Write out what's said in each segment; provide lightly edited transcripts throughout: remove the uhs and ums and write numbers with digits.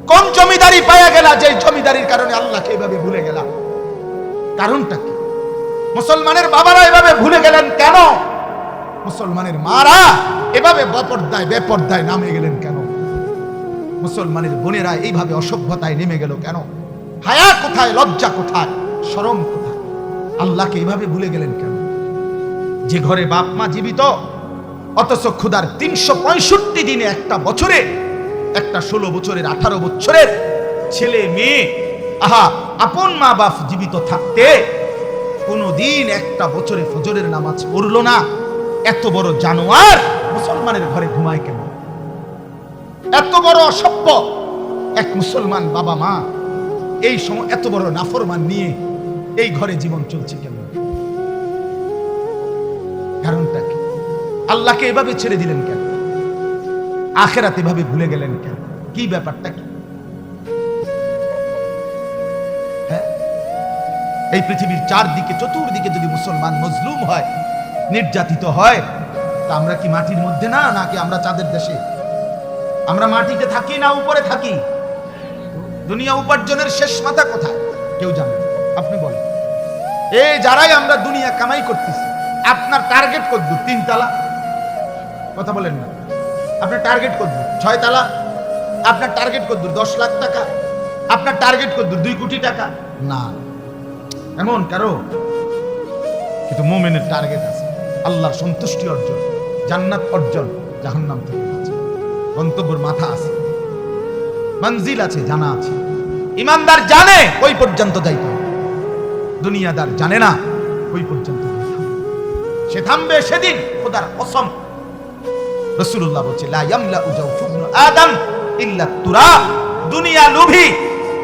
কোন জমিদারি পাইয়া গেলা যে জমিদারির কারণে আল্লাহকে এভাবে ভুলে গেলা? কারণটা কি? মুসলমানের বাবারা এভাবে ভুলে গেলেন কেন? মুসলমানের মারা এভাবে বেপরদায় নামে গেলেন কেন? মুসলমানের বোনেরা এইভাবে অসভ্যতায় নেমে গেল কেন? হায়া কোথায়, লজ্জা কোথায়, শরম কোথায়? আল্লাহকে এইভাবে ভুলে গেলেন কেন? যে ঘরে বাপ মা জীবিত, অথচ ক্ষুধার 365 দিনে একটা বছরে, একটা 16 বছরের 18 বছরের ছেলে মেয়ে, আপন মা বাপ জীবিত থাকতে কোনদিন একটা বছরে ফজরের নামাজ পড়লো না। এত বড় জানোয়ার মুসলমানের ঘরে ঘুমায় কেন? এত বড় অসভ্য এক মুসলমান বাবা মা এই সময় এত বড় নাফরমান নিয়ে এই ঘরে জীবন চলছে কেন? কারণটা কি? আল্লাহকে এভাবে ছেড়ে দিলেন কেন? আখিরাত এভাবে ভুলে গেলেন কেন? কি ব্যাপারটা কি? এই পৃথিবীর চারদিকে চতুর্দিকে যদি মুসলমান মজলুম হয়, নির্যাতিত হয়, তা আমরা কি মাটির মধ্যে না, নাকি আমরা চাঁদের দেশে? আমরা মাটিতে থাকি না উপরে থাকি? দুনিয়া উপার্জনের শেষ মাথা কোথায় কেউ জানে? আপনি বলেন। এই যারাই আমরা দুনিয়া কামাই করতেছি, আপনার টার্গেট কতদূর? 3 তালা? কথা বলেন না। আপনার টার্গেট কতদূর? 6 তালা? আপনার টার্গেট কতদূর? 10 লাখ টাকা? আপনার টার্গেট কতদূর? 2 কোটি টাকা? না, এমন কারো। কিন্তু মুমিনের টার্গেট আছে আল্লাহর সন্তুষ্টি অর্জন, জান্নাত অর্জন, জাহান্নাম থেকে বাঁচা। গন্তব্যের মাথা আছে, মঞ্জিল আছে, জানা আছে। ইমানদার জানে ওই পর্যন্ত যাইতে হবে, দুনিয়াদার জানে না ওই পর্যন্ত সে থামবে সেদিন। খোদার কসম, রাসূলুল্লাহ বলেছে, লা ইয়ামলাউ জাওফু ইবনে আদম ইল্লা তুরাব। দুনিয়া লোভী,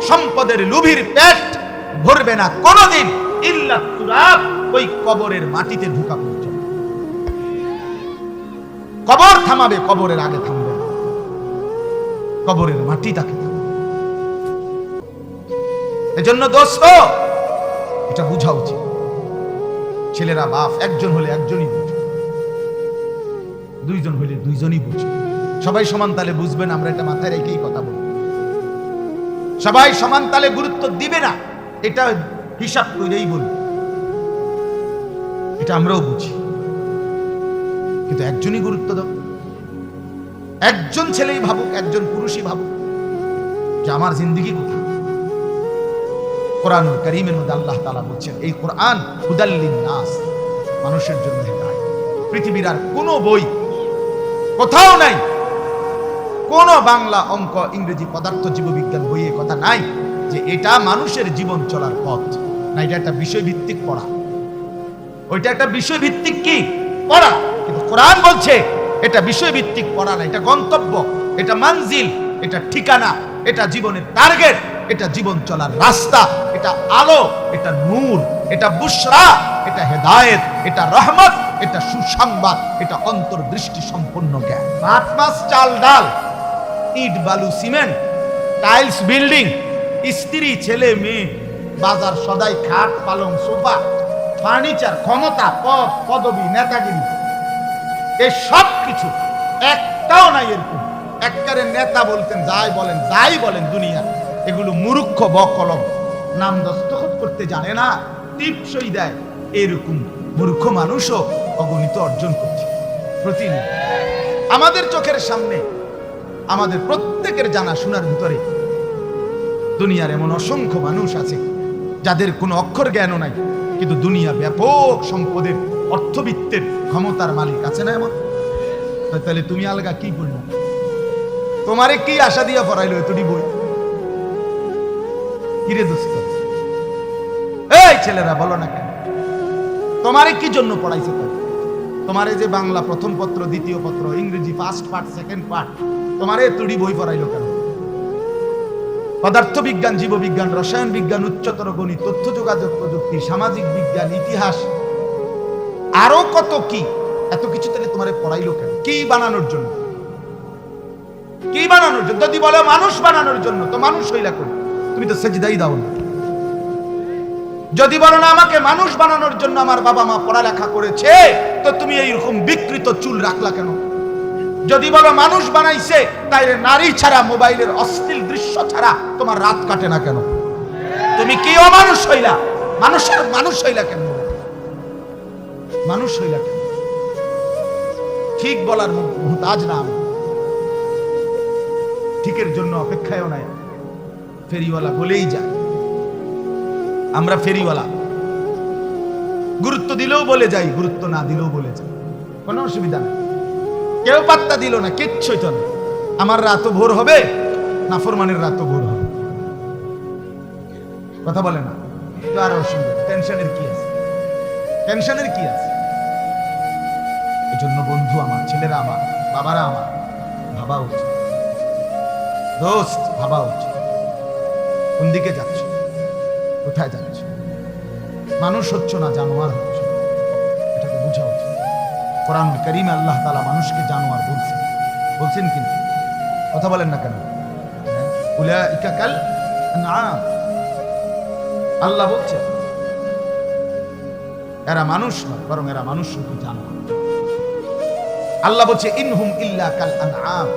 সম্পদের লোভীর পেট ভরবে না কোনদিন ইল্লা তুরাব, ওই কবরের মাটিতে ঢুকা পর্যন্ত। কবর থামাবে, কবরের আগে থামবে না, কবরের মাটি তাকে থামাবে। এজন্য দোস্ত, এটা বুঝা উচিত। ছেলেরা বাপ একজন হলে একজনই বুঝবে, 2 জন হলে 2 জনই বুঝবে। সবাই সমান তালে বুঝবেন, আমরা এটা মাথায় রেখেই কথা বলবো। সবাই সমান তালে গুরুত্ব দিবে না, এটা হিসাব করেই বলবো, এটা আমরাও বুঝি। কিন্তু একজনই গুরুত্ব দাও, একজন ছেলেই ভাবুক, একজন পুরুষই ভাবুক যে আমার জিন্দেগি কোথায়। কোরআনুল কারীমের মধ্যে আল্লাহ তাআলা বলছেন, এই কোরআন হুদাল লিন-নাস, মানুষের জন্য হেদায়েত। পৃথিবীর আর কোনো বই কোথাও নাই, কোন বাংলা, অঙ্ক, ইংরেজি, পদার্থ, জীববিজ্ঞান বইয়ে কথা নাই যে এটা মানুষের জীবন চলার পথ। না, এটা একটা বিষয়ভিত্তিক পড়া, ওইটা একটা বিষয়ভিত্তিক কি পড়া। কিন্তু কোরআন বলছে এটা বিষয়ভিত্তিক পড়া না, এটা গন্তব্য, এটা মঞ্জিল, এটা ঠিকানা, এটা জীবনের টার্গেট, এটা জীবন চলার রাস্তা, এটা আলো, এটা নূর, এটা বুশরা, এটা হেদায়েত, এটা রহমত, এটা সুসংবাদ, এটা অন্তর্দৃষ্টি সম্পন্ন জ্ঞান। ভাত মাছ চাল ডাল, ইট বালু সিমেন্ট, টাইলস বিল্ডিং, স্ত্রী ছেলে মেয়ে, বাজার সদাই, খাট পালং সোফা, ফার্নিচার, ক্ষমতা, পদ পদবী, নেতাগিরি, এই সব কিছু একটাও নাই এরকম। একবারে নেতা বলতেন যাই বলেন দুনিয়া, এগুলো মূর্খ বকলম, নাম দস্তখত করতে জানে না, টিপসই দেয়, এরকম মূর্খ মানুষও অগণিত অর্জন করছে প্রতিদিন আমাদের চোখের সামনে। আমাদের প্রত্যেকের জানা শোনার ভিতরে দুনিয়ার এমন অসংখ্য মানুষ আছে যাদের কোনো অক্ষর জ্ঞানও নাই, কিন্তু দুনিয়া ব্যাপক সম্পদের, অর্থবিত্তের, ক্ষমতার মালিক আছে না এমন? তাহলে তুমি আলগা কি বললো? তোমারে কি আশা দিয়া পড়াইলো এতটি বই? কিরে দোস্ত, এই ছেলেরা বলো না কেন, তোমারে কি জন্য পড়াইছে? তোমারে যে বাংলা প্রথম পত্র, দ্বিতীয় পত্র, ইংরেজি ফার্স্ট পার্ট, সেকেন্ড পার্ট, তোমারে এতটি বই পড়াইলো কেন? পদার্থ বিজ্ঞান, জীববিজ্ঞান, রসায়ন বিজ্ঞান, উচ্চতর গণিত, তথ্য যোগাযোগ প্রযুক্তি, সামাজিক বিজ্ঞান, ইতিহাস, আরো কত কি, এত কিছু তাহলে তোমারে পড়াইলো কেন? কি বানানোর জন্য? কি বানানোর জন্য? যদি বলো মানুষ বানানোর জন্য, তো মানুষ হইলা করি, তুমি তো সেজদাই দাও না। যদি বলো না আমাকে মানুষ বানানোর জন্য আমার বাবা মা পড়ালেখা করেছে, তো তুমি এইরকম বিকৃত চুল রাখলা কেন? যদি বলো মানুষ বানাইছে, তাইলে নারী ছাড়া, মোবাইলের অশ্লীল দৃশ্য ছাড়া তোমার রাত কাটে না কেন? তুমি কি অমানুষ হইলা? মানুষ হইলা কেন? মানুষ হইলা কেন? ঠিক বলার মুহতাজ না আমি, ঠিকের জন্য অপেক্ষায়ও নাই। ফেরিওয়ালা বলেই যায়, আমরা ফেরিওয়ালা, গুরুত্ব দিলেও বলে যাই, গুরুত্ব না দিলেও বলে যাই, কোনো অসুবিধা নেই। কেউ পাত্তা দিল না, কিচ্ছুই তো না। আমার রাতও ভোর হবে, নাফরমানের রাতও ভোর হবে। কথা বলে না তো আর অসুবিধা, টেনশনের কি আছে? টেনশনের কি আছে? এই জন্য বন্ধু আমার, ছেলেরা আমার, বাবারা আমার, ভাবা উচিত, দোস্ত ভাবা উচিত। কোন দিকে যাচ্ছ? কোথায় যাচ্ছ? মানুষ হচ্ছ না, জানোয়ার হচ্ছ, এটাকে বোঝা উচিত। কোরআন কারীমে আল্লাহ তাআলা মানুষকে জানোয়ার বলছেন কিন্তু, কথা বলেন না কেন? উলাইকা কাল আনআম, আল্লাহ বলছে এরা মানুষ নয়, বরং এরা মানুষ শুধু জানোয়ার। আল্লাহ বলছে ইনহুম ইল্লা কাল আনআম,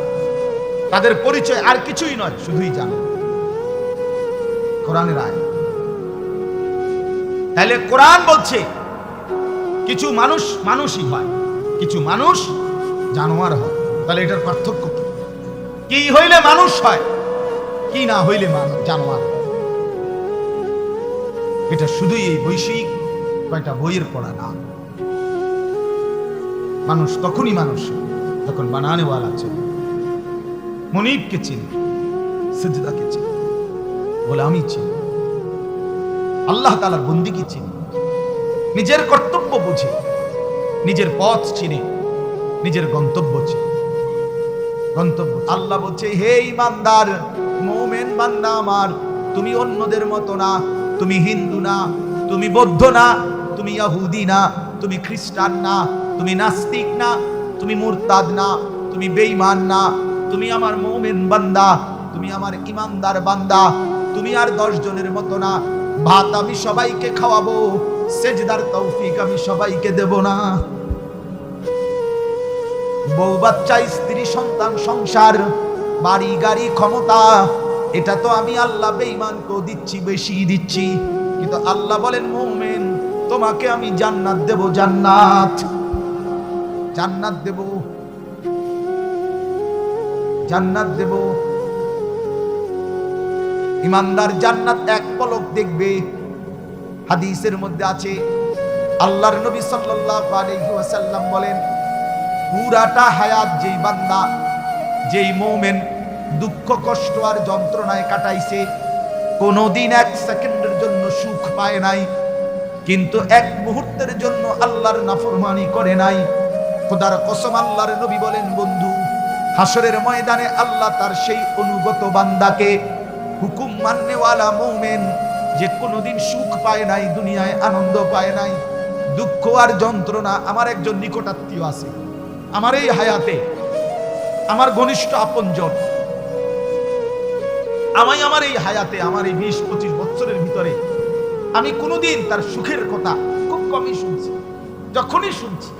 তাদের পরিচয় আর কিছুই নয়, শুধুই জানোয়ার। কোরআনের আয়াত। তাহলে কোরআন বলছে কিছু মানুষ মানুষই হয়, কিছু মানুষ জানোয়ার হয়। তাহলে এটার পার্থক্য কি? কি হইলে মানুষ হয়, কি না হইলে জানোয়ার? এটা শুধুই এই বৈশ্বিক কয়টা বইয়ের পড়া না। মানুষ তখনই মানুষ যখন বানানেওয়ালা চিনি, মনিবকে চিনি, সিজদাকে চিনি, গোলামি চিনি, আল্লাহ তাআলার বন্দেগী চিনি, নিজের কর্তব্য বুঝে, নিজের পথ চিনে, নিজের গন্তব্য চিনে। গন্তব্য আল্লাহ বলছে, হে ঈমানদার মুমিন বান্দা আমার, তুমি অন্যদের মতো না, তুমি হিন্দু না, তুমি বৌদ্ধ না, তুমি ইহুদি না, তুমি খ্রিস্টান না, তুমি নাস্তিক না, তুমি মুরতাদ না, তুমি বেঈমান না, তুমি আমার মুমিন বান্দা, তুমি আমার ঈমানদার বান্দা। তুমি আর 10 জনের মতো না। ভাত আমি সবাইকে খাওয়াবো, সেজদার তৌফিক আমি সবাইকে দেব না। বউ বাচ্চা, স্ত্রী সন্তান, সংসার, বাড়ি গাড়ি, ক্ষমতা, এটা তো আমি আল্লাহ বেঈমানকেও দিচ্ছি, বেশি দিচ্ছি। কিন্তু আল্লাহ বলেন মুমিন, তোমাকে আমি জান্নাত দেব, জান্নাত, জান্নাত দেব, জান্নাত দেব। ঈমানদার জান্নাত এক পলক দেখবে। হাদিসের মধ্যে আছে, আল্লাহর নবী সাল্লাল্লাহু আলাইহি ওয়াসাল্লাম বলেন, পুরাটা হায়াত যেই বান্দা, যেই মুমিন দুঃখ কষ্ট আর যন্ত্রণায় কাটাইছে, কোনোদিন 1 সেকেন্ডের জন্য সুখ পায় নাই, কিন্তু 1 মুহূর্তের জন্য আল্লাহর নাফরমানি করে নাই, খোদার কসম আল্লাহর নবী বলেন, বন্ধু হাসরের ময়দানে আল্লাহ তার সেই অনুগত বান্দাকে, হুকুম মাননেওয়ালা মুমিন যে কোনোদিন সুখ পায় নাই, দুনিয়ায় আনন্দ পায় নাই, দুঃখ আর যন্ত্রণা। আমার একজন নিকটাত্মীয় আছে আমার এই হায়াতে, আমার ঘনিষ্ঠ আপনজন, আমার এই হায়াতে, আমার এই 20-25 বছরের ভিতরে আমি কোনোদিন তার সুখের কথা খুব কমই শুনছি। যখনই শুনছি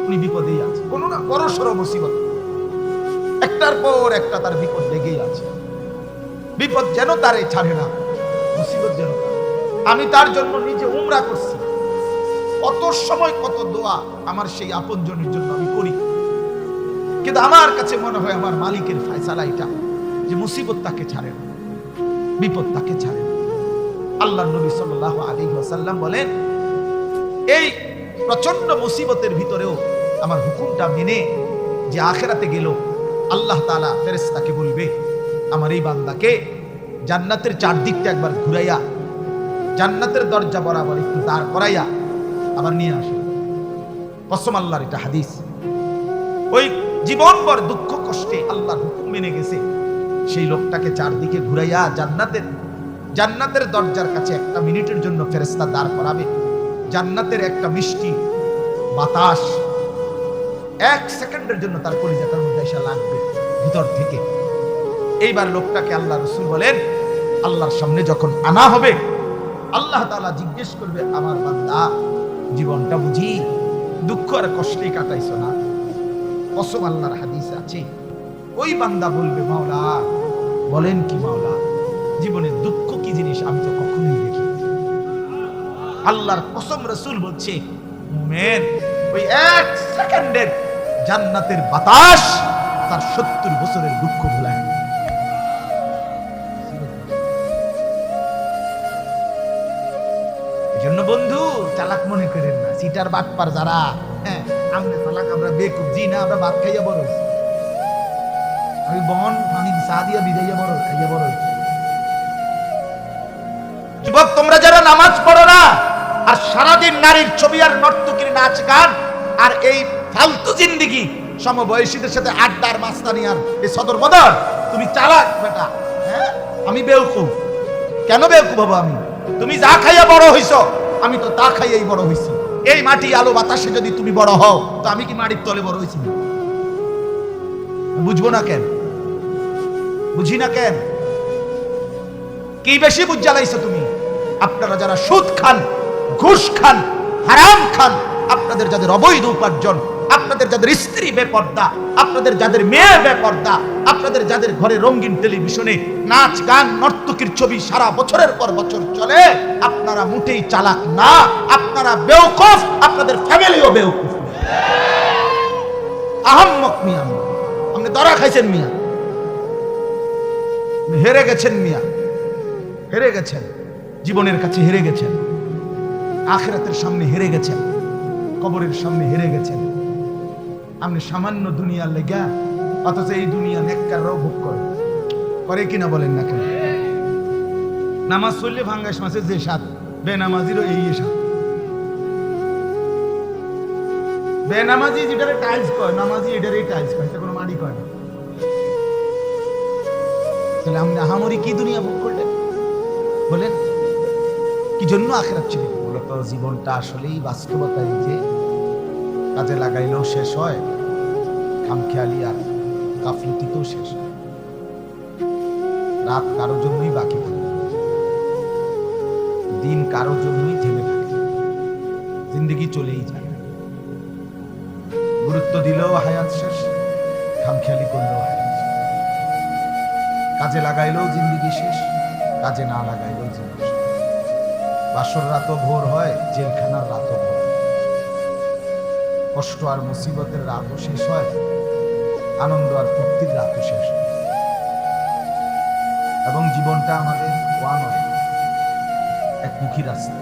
উনি বিপদেই আছে, কোনো না বড়সড় মুসিবত, একটার পর একটা তার বিপদ লেগেই আছে। বিপদ যেন তারে ছাড়ে না, মুসিবত যেন। আমি তার জন্য নিজে উমরা করছি, কত সময় কত দোয়া আমার সেই আপনজনের জন্য আমি করি। কিন্তু আমার কাছে মনে হয় আমার মালিকের ফয়সালা এটা, যে মুসিবত তাকে ছাড়ে না, বিপদ তাকে ছাড়ে না। আল্লাহর নবী সাল্লাল্লাহু আলাইহি ওয়াসাল্লাম বলেন, এই প্রচন্ড মুসিবতের ভিতরেও আমার হুকুমটা মেনে যে আখিরাতে গেল, আল্লাহ তাআলা ফেরেশতাকে বলবে, আমার এই বান্দাকে জান্নাতের চারদিকটা একবার ঘুরাইয়া, জান্নাতের দরজা বরাবর একটু দাঁড় করাইয়া আবার নিয়ে আসে। কসম আল্লাহর, এটা হাদিস। ওই জীবনভর দুঃখ কষ্টে আল্লাহর হুকুম মেনে গেছে, সেই লোকটাকে চারদিকে ঘুরাইয়া জান্নাতের দরজার কাছে 1 মিনিটের জন্য ফেরেশতা দাঁড় করাবে। জান্নাতের একটা মিষ্টি বাতাস 1 সেকেন্ডের জন্য তার কলিজাটার মধ্যে এসে লাগবে ভিতর থেকে। এইবার লোকটাকে আল্লাহ রাসূল বলেন, আল্লাহর সামনে যখন আনা হবে, আল্লাহ তাআলা জিজ্ঞেস করবে, আমার বান্দা জীবনটা বুঝি দুঃখ আর কষ্টে কাটাইছো না? কসম, আল্লাহর হাদিস আছে, ওই বান্দা বলবে মাওলা বলেন কি মাওলা, জীবনের দুঃখ কি জিনিস আমি তো কখনোই দেখি। আল্লাহর কসম, রাসূল বলছে মুমিন ওই এক সেকেন্ডের জান্নাতের বাতাস তার 70 বছরের দুঃখ ভুলায়। এজন্য বন্ধু চালাক মনে করেন না, সিটার বাটপার যারা, হ্যাঁ আমরা চালাক, আমরা বেকুব, জি না, আমরা ভাত খাইয়া বড় হইছি, আমি বহন পানি চা দিয়া বিদাইয়া বড় খাইয়া বড় হইছি। যুবক তোমরা যারা নামাজ পড়ো না আর সারাদিন নারীর ছবি আর নর্তকীর নাচ গান আর এই ফালতু জিন্দেগি, সমবয়সীদের সাথে আড্ডার মাস্তানি আর এই সদর বদর, তুমি চালাক বেটা। হ্যাঁ আমি বেউকুফ, কেন বেউকুফ হবো আমি? তুমি যা খাইয়া বড় হইছো আমি তো তা খাইয়াই বড় হইছি। এই মাটি আলো বাতাসে যদি তুমি বড় হও তো আমি কি মাটির তলে বড় হইছি? বুঝবো না কেন? বুঝি না কেন? কি বেশি বুঝ জ্বালাইছো তুমি? আপনারা যারা সুদ খান, ঘুষ খান, হারাম খান, আপনাদের যাদের অবৈধ উপার্জন, আপনাদের যাদের স্ত্রী বেপর্দা, আপনাদের যাদের মেয়ে বেপর্দা, আপনাদের যাদের ঘরে রঙিন টেলিভিশনে নাচ গান নর্তকীর ছবি সারা বছরের পর বছর চলে, আপনারা মোটেই চালাক না, আপনারা বেওকুফ, আপনাদের ফ্যামিলিও বেওকুফ। আহম্মক মিয়া, আপনি ধরা খাইছেন মিয়া, হেরে গেছেন মিয়া, হেরে গেছেন, জীবনের কাছে হেরে গেছেন, আখিরাতের সামনে হেরে গেছেন, কবরের সামনে হেরে গেছেন। আপনি সামান্য দুনিয়ার লেগা, অথচ এই দুনিয়া নেককাররাও ভোগ করে, করে কিনা বলেন না কেন? নামাজ পড়লে ভাঙ্গাস মাছের যে স্বাদ, বেনামাজিরও এই স্বাদ। বেনামাজি যেটারে টাইলস কয়, নামাজি এটারই টাইলস কয়, এটা কোনো মাটি কয় না। তাহলে আপনি আহামরি কি দুনিয়া ভোগ করলেন বলেন? কি জন্য আখিরাত ছিল? মূলত জীবনটা আসলেই বাস্তবতায় যে কাজে লাগাইলেও শেষ হয়, খামখেয়ালি আর গাফলতিতেও শেষ হয়। রাত কারো জন্যই বাকি থাকে, দিন কারো জন্যই থেমে থাকে, জিন্দগি চলেই যায়। গুরুত্ব দিলেও হায়াত শেষ, খামখেয়ালি করলেও হায়াত শেষ। কাজে লাগাইলেও জিন্দগি শেষ, কাজে না লাগাইলেও জিন্দগি শেষ। বাসর রাতও ভোর হয়, জেলখানার রাতও ভোর হয়। কষ্ট আর মুসিবতের রাতও শেষ হয়, আনন্দ আর তৃপ্তির রাতও শেষ হয়। এবং জীবনটা আমাদের ওয়ান ওয়ে, একমুখী রাস্তা,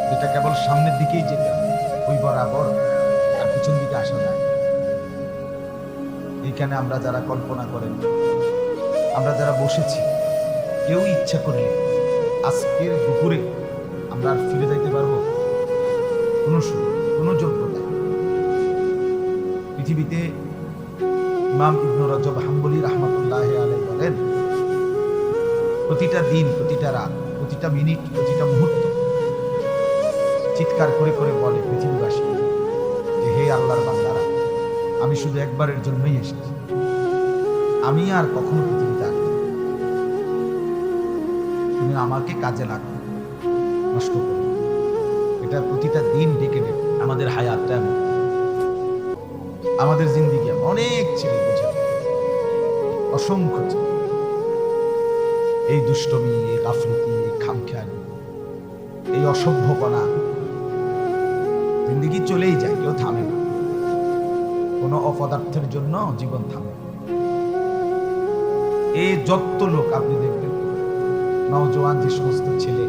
যেটা কেবল সামনের দিকেই যেতে হয়, ওই বরাবর, আর পিছন দিকে আসা যায়। এইখানে আমরা যারা কল্পনা করেন, আমরা যারা বসেছি, কেউ ইচ্ছা করলে আজকের দুপুরে আমরা আর ফিরে যাইতে পারবো? কোনো সুযোগ, কোনো যোগ্যতা। পৃথিবীতে ইমাম ইবনে রজব হাম্বলি রাহমাতুল্লাহি আলাইহি বলেন, প্রতিটা দিন, প্রতিটা রাত, প্রতিটা মিনিট, প্রতিটা মুহূর্ত চিৎকার করে করে বলে পৃথিবীবাসী যে হে আল্লাহর বান্দারা, আমি শুধু একবারের জন্যই এসেছি, আমি আর কখনো পৃথিবীতে আসবো না। তুমি আমাকে কাজে লাগো, নষ্ট করো। এটা প্রতিটা দিন ডেকে ডেকে আমাদের হায়াতটা, আমাদের জিন্দিগি অনেক ছেলে বুঝে, অসংখ্য ছেলে এই দুষ্টমি, এই গাফলতি, এই খামখেয়ালি, এই অসভ্যপনা, জিন্দিগি চলেই যায়, কেউ থামে না। কোনো অপদার্থের জন্য জীবন থামে না। এই যত লোক আপনি দেখবেন, নওজোয়ান যে সমস্ত ছেলে